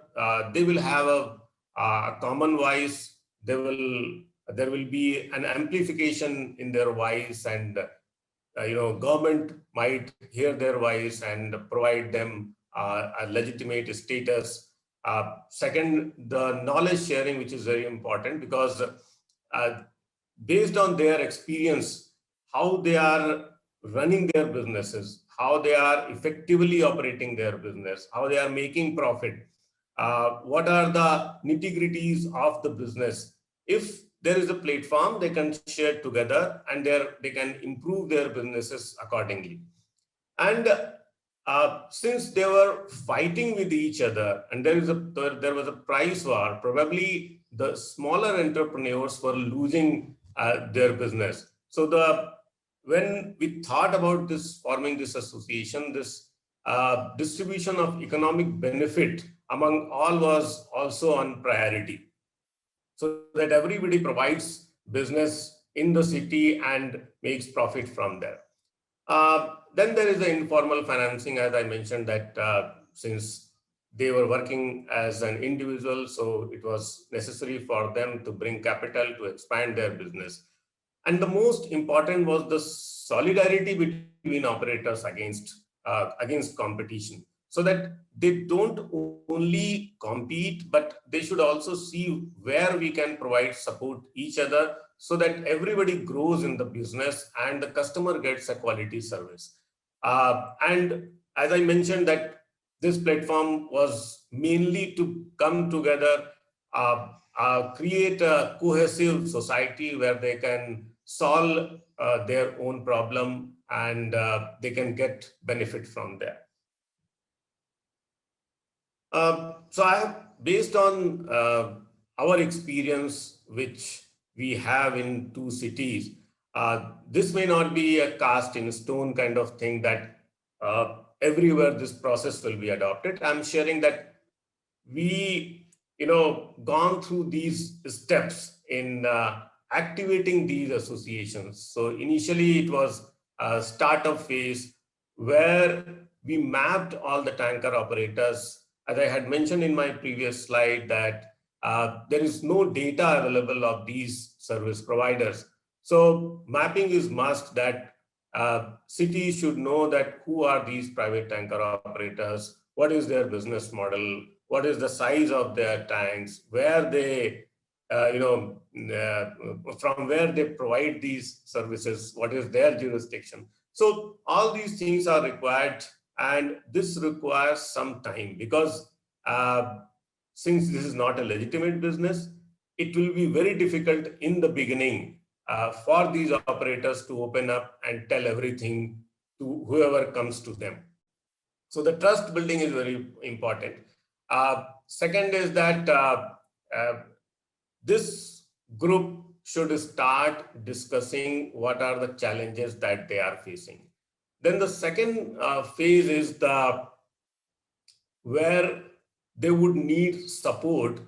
they will have a common voice. There will be an amplification in their voice, and government might hear their voice and provide them a legitimate status. Second, the knowledge sharing, which is very important, because based on their experience, how they are running their businesses, how they are effectively operating their business, how they are making profit, what are the nitty-gritties of the business. If there is a platform they can share together, and they can improve their businesses accordingly. And since they were fighting with each other, and there was a price war, probably the smaller entrepreneurs were losing their business. So when we thought about forming this association, this distribution of economic benefit among all was also on priority, so that everybody provides business in the city and makes profit from there. Then there is the informal financing, as I mentioned, that since they were working as an individual, so it was necessary for them to bring capital to expand their business. And the most important was the solidarity between operators against competition, so that they don't only compete, but they should also see where we can provide support each other, so that everybody grows in the business and the customer gets a quality service. And as I mentioned, that this platform was mainly to come together, create a cohesive society where they can solve their own problem, and they can get benefit from there. So I have, based on our experience, which we have in 2 cities, this may not be a cast in stone kind of thing that everywhere this process will be adopted. I'm sharing that we, gone through these steps in activating these associations. So initially it was a startup phase where we mapped all the tanker operators. As I had mentioned in my previous slide, that there is no data available of these service providers. So mapping is must, that cities should know that who are these private tanker operators, what is their business model, what is the size of their tanks, where they, from where they provide these services, what is their jurisdiction. So all these things are required, and this requires some time, because since this is not a legitimate business, it will be very difficult in the beginning for these operators to open up and tell everything to whoever comes to them. So the trust building is very important. Second is that this group should start discussing what are the challenges that they are facing. Then the second phase is where they would need support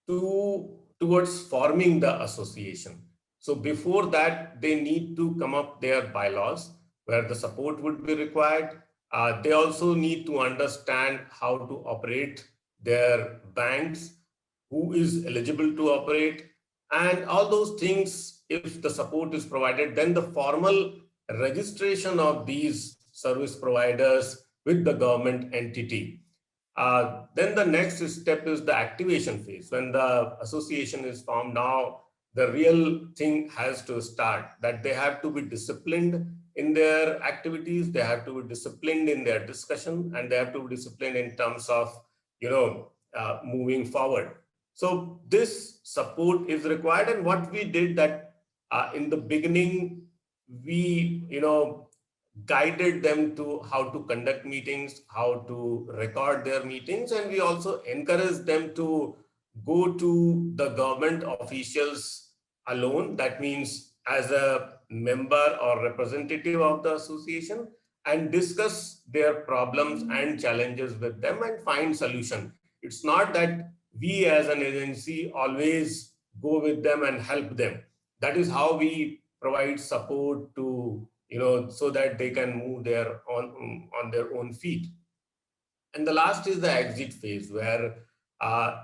towards forming the association. So before that, they need to come up their bylaws where the support would be required. They also need to understand how to operate their banks, who is eligible to operate, and all those things. If the support is provided, then the formal registration of these service providers with the government entity. Then the next step is the activation phase. When the association is formed, now the real thing has to start, that they have to be disciplined in their activities, they have to be disciplined in their discussion, and they have to be disciplined in terms of, moving forward. So this support is required. And what we did, that in the beginning, we, guided them to how to conduct meetings, how to record their meetings, and we also encouraged them to go to the government officials alone. That means as a member or representative of the association, and discuss their problems and challenges with them and find solution. It's not that we as an agency always go with them and help them. That is how we provide support to, so that they can move on their own feet. And the last is the exit phase, where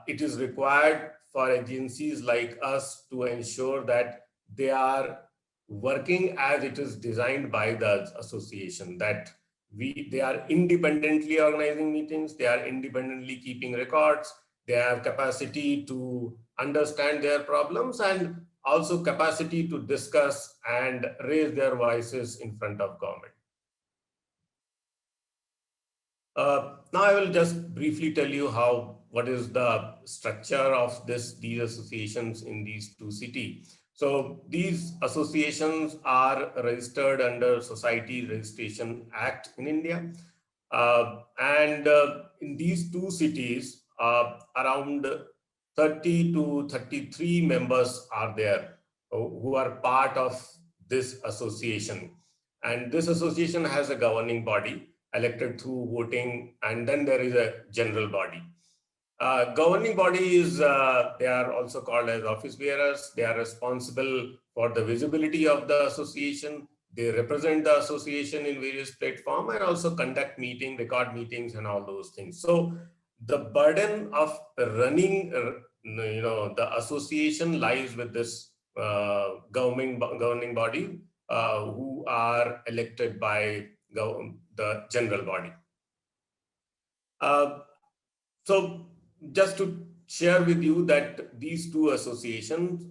it is required for agencies like us to ensure that they are working as it is designed by the association, that they are independently organizing meetings, they are independently keeping records, they have capacity to understand their problems, and also capacity to discuss and raise their voices in front of government. Now I will just briefly tell you what is the structure of these associations in these two cities. So these associations are registered under Society Registration Act in India. And in these two cities, around 30 to 33 members are there who are part of this association. And this association has a governing body elected through voting, and then there is a general body. Governing body is, they are also called as office bearers. They are responsible for the visibility of the association. They represent the association in various platforms and also conduct meetings, record meetings, and all those things. So the burden of running, the association lies with this governing body who are elected by the general body. So just to share with you that these two associations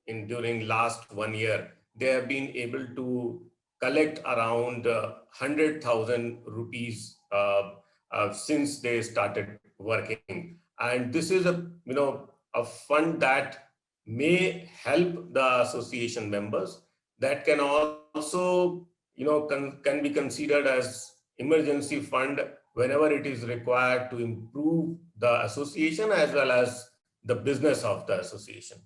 during last 1 year, they have been able to collect around 100,000 rupees since they started working. And this is a fund that may help the association members, that can also can be considered as emergency fund whenever it is required to improve the association as well as the business of the association.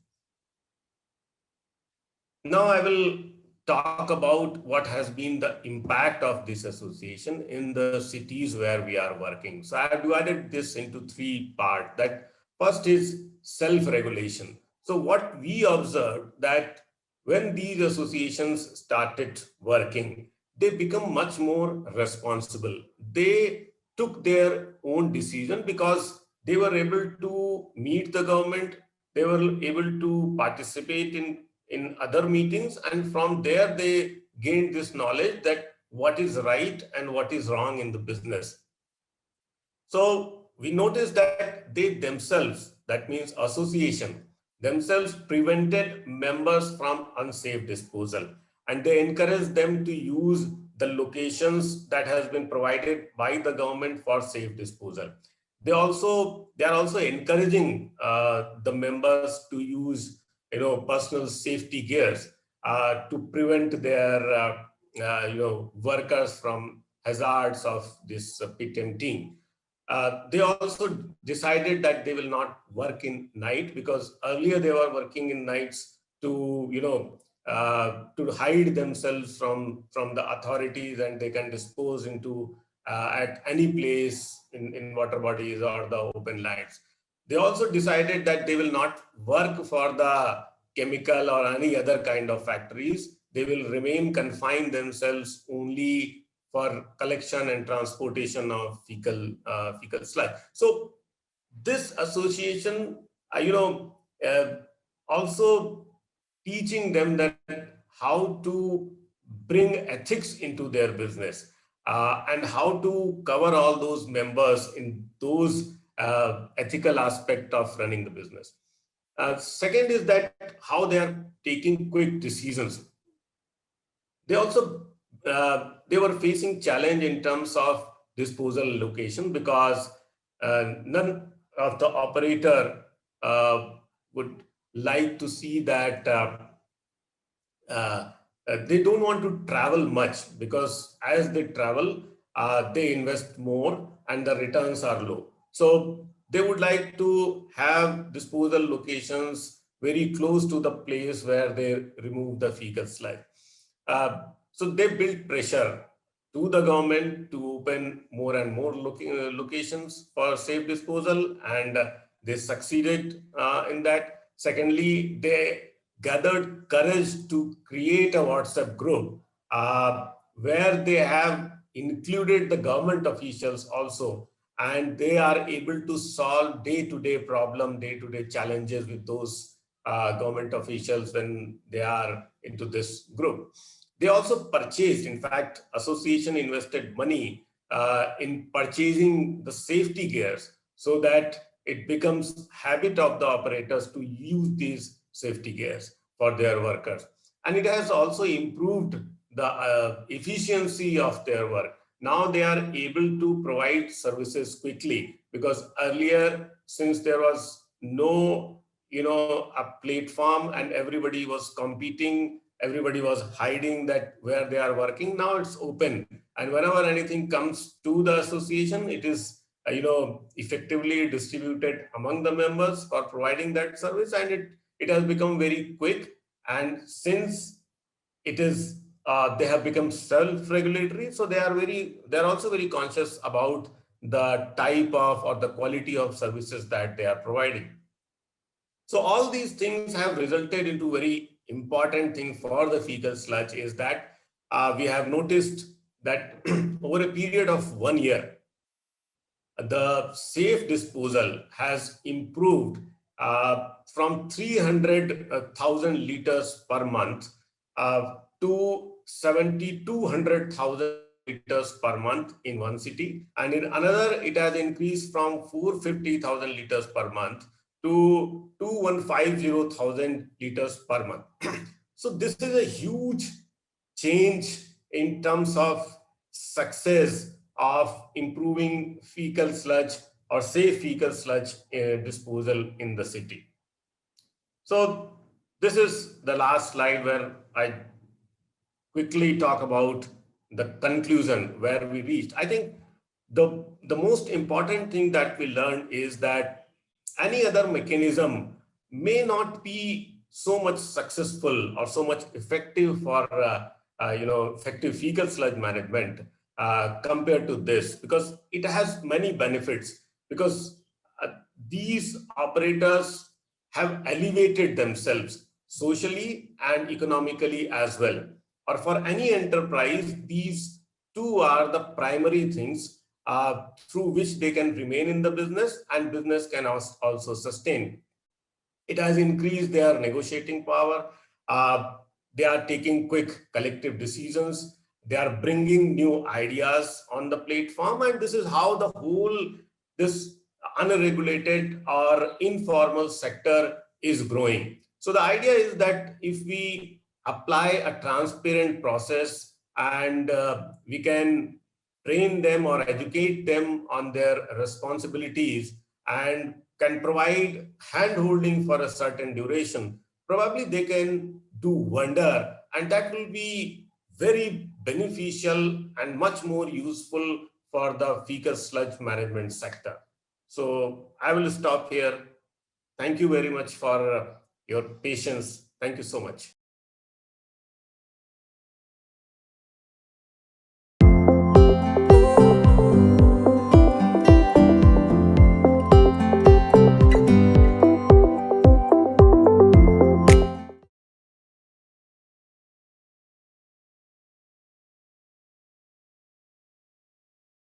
Now I will talk about what has been the impact of this association in the cities where we are working. So I have divided this into 3 parts. That first is self-regulation. So what we observed that when these associations started working, they become much more responsible. They took their own decision because they were able to meet the government. They were able to participate in other meetings. And from there, they gained this knowledge that what is right and what is wrong in the business. So we noticed that they themselves, that means association, themselves prevented members from unsafe disposal. And they encouraged them to use the locations that has been provided by the government for safe disposal. They are also encouraging the members to use personal safety gears to prevent their workers from hazards of this pit emptying. They also decided that they will not work in night, because earlier they were working in nights to hide themselves from the authorities, and they can dispose into at any place in water bodies or the open lands. They also decided that they will not work for the chemical or any other kind of factories. They will remain confined themselves only for collection and transportation of fecal sludge. So this association, also teaching them that how to bring ethics into their business and how to cover all those members in those ethical aspect of running the business. Second is that how they are taking quick decisions. They also they were facing challenge in terms of disposal location, because none of the operator would like to see that they don't want to travel much, because as they travel, they invest more and the returns are low. So they would like to have disposal locations very close to the place where they remove the fecal sludge. So they built pressure to the government to open more and more locations for safe disposal, and they succeeded in that. Secondly, they gathered courage to create a WhatsApp group where they have included the government officials also, and they are able to solve day-to-day problem, day-to-day challenges with those government officials when they are into this group. They also purchased, in fact, association invested money in purchasing the safety gears so that it becomes habit of the operators to use these safety gears for their workers. And it has also improved the efficiency of their work. Now they are able to provide services quickly, because earlier, since there was no, a platform and everybody was competing, everybody was hiding that where they are working. Now it's open, and whenever anything comes to the association, it is effectively distributed among the members for providing that service, and it has become very quick. And since it is they have become self-regulatory, so they're also very conscious about the type of or the quality of services that they are providing. So all these things have resulted into very important thing for the fecal sludge is that we have noticed that over a period of 1 year, the safe disposal has improved from 300,000 liters per month to 7,200,000 liters per month in one city. And in another, it has increased from 450,000 liters per month to 2,150,000 liters per month. So this is a huge change in terms of success of improving fecal sludge or safe fecal sludge disposal in the city. So this is the last slide where I quickly talk about the conclusion where we reached. I think the most important thing that we learned is that any other mechanism may not be so much successful or so much effective for effective fecal sludge management compared to this, because it has many benefits, because these operators have elevated themselves socially and economically as well. Or for any enterprise, these two are the primary things through which they can remain in the business, and business can also sustain. It has increased their negotiating power. They are taking quick collective decisions. They are bringing new ideas on the platform, and this is how the whole this unregulated or informal sector is growing. So the idea is that if we apply a transparent process and we can train them or educate them on their responsibilities and can provide hand-holding for a certain duration, probably they can do wonder, and that will be very beneficial and much more useful for the fecal sludge management sector. So I will stop here. Thank you very much for your patience. Thank you so much.